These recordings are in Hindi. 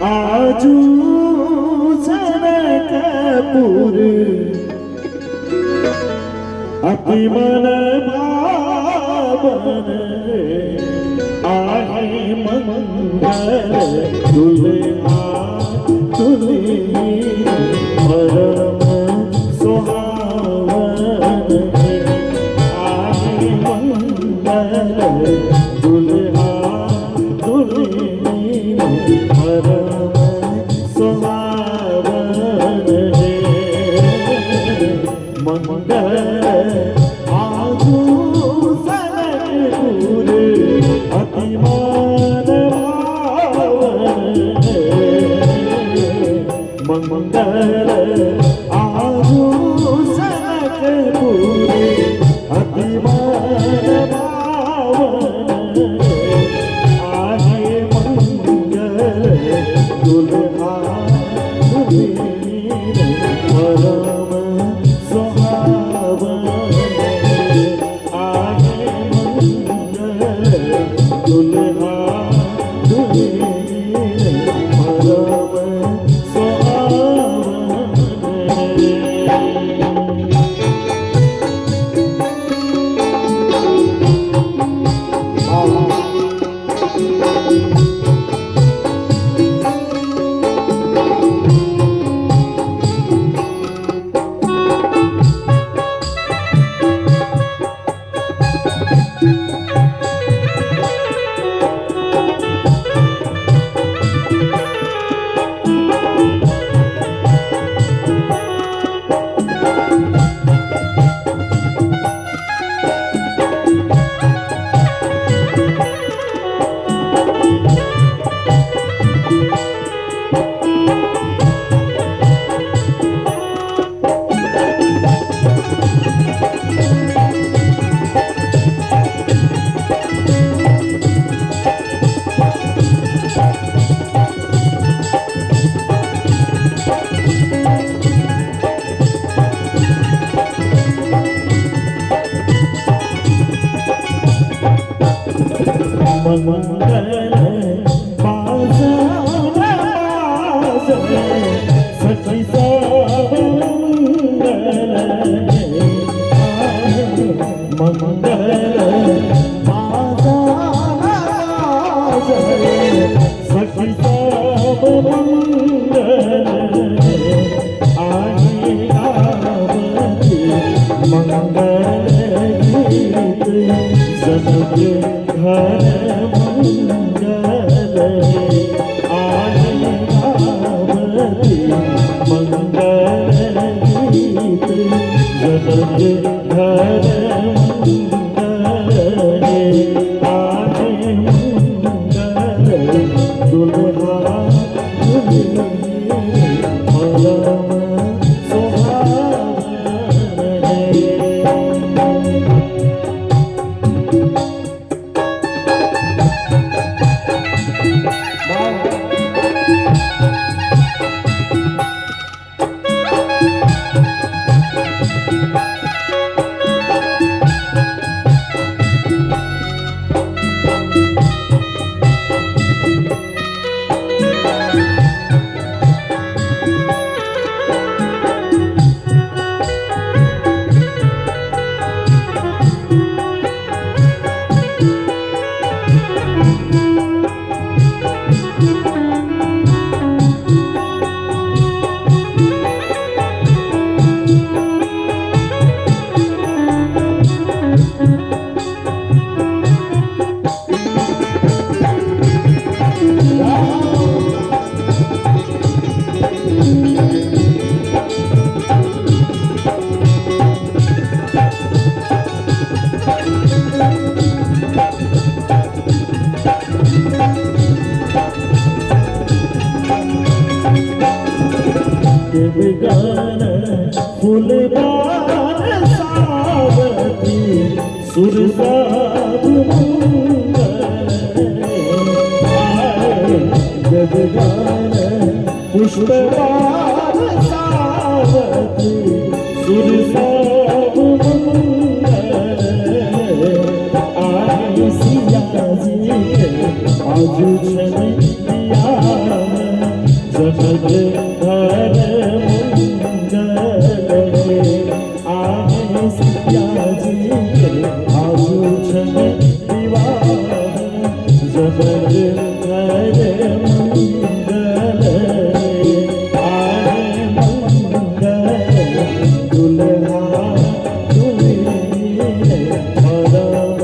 आजू जनकपुर अति मन भावन आहे मंगल दुल्हा दुल्ही परम सुहावन आहे मंगल दुल्हा परम सुहावन है मंगल आजू जनकपुर अति मन भावन मंगल आजू जनकपुर अति मन भावन दुल्हा दुल्ही परम सुहावन आहे मंगल दुल्हा दुल्ही परम सुहावन मंगल बाजार सखी सब मंगल मंगल बाजार सखी सब मंगल आहे आवती मंगल गीत जनक घर मंगल आहे आवती मंगल गीत जनक घर मंगल आहे मंगल दुल्हा दुल्ही परम सुहावन है गान फूलदार सावती सुर सब मंगल जग गान पुष्पदार सावती सुर सब मंगल आहे सिया जी के आजू छने जग घर मंगल आए सिया जी के आभूषण विवाह जग घर मंगल आए मंगल दुल्हा दुल्हन परम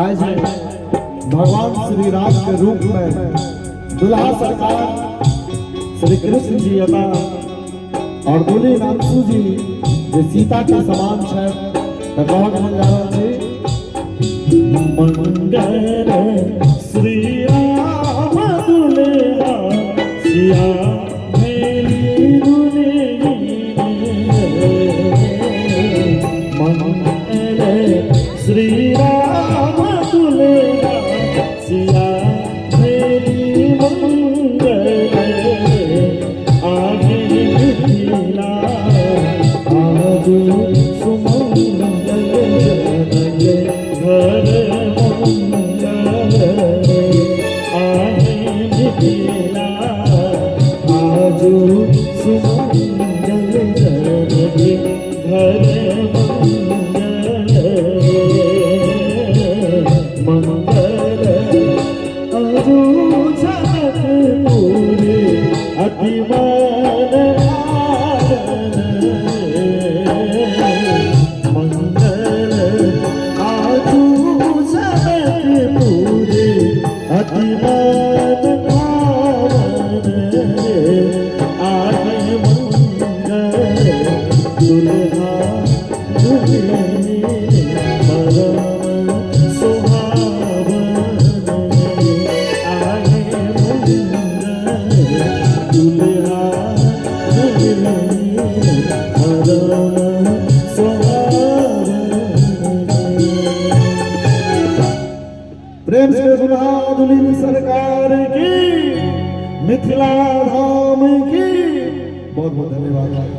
आज भगवान श्री राम के रूप में दुल्हा सरकार श्री कृष्ण जी अता और दुल्ही नानसू जी जे सीता के समान है तो कहत मन जा रहल छी मंगल श्री राम दुल्हा सिया मेरी दुल्हन मंगल श्री राम दुल्हा सिया मेरी मंगल आगे मिथिला आज सुमंगल जनके घर मंगल आगे मिथिला आज सुमंगल जनके घर मंगल अजू जगत पूरे अतिमान मंगल आजू जगत पूरे अतिमान आगे मंगल दुल्हा दुल्हन परम प्रेम से दुल्हा दुल्हन सरकार की मिथिला धाम की बहुत बहुत धन्यवाद।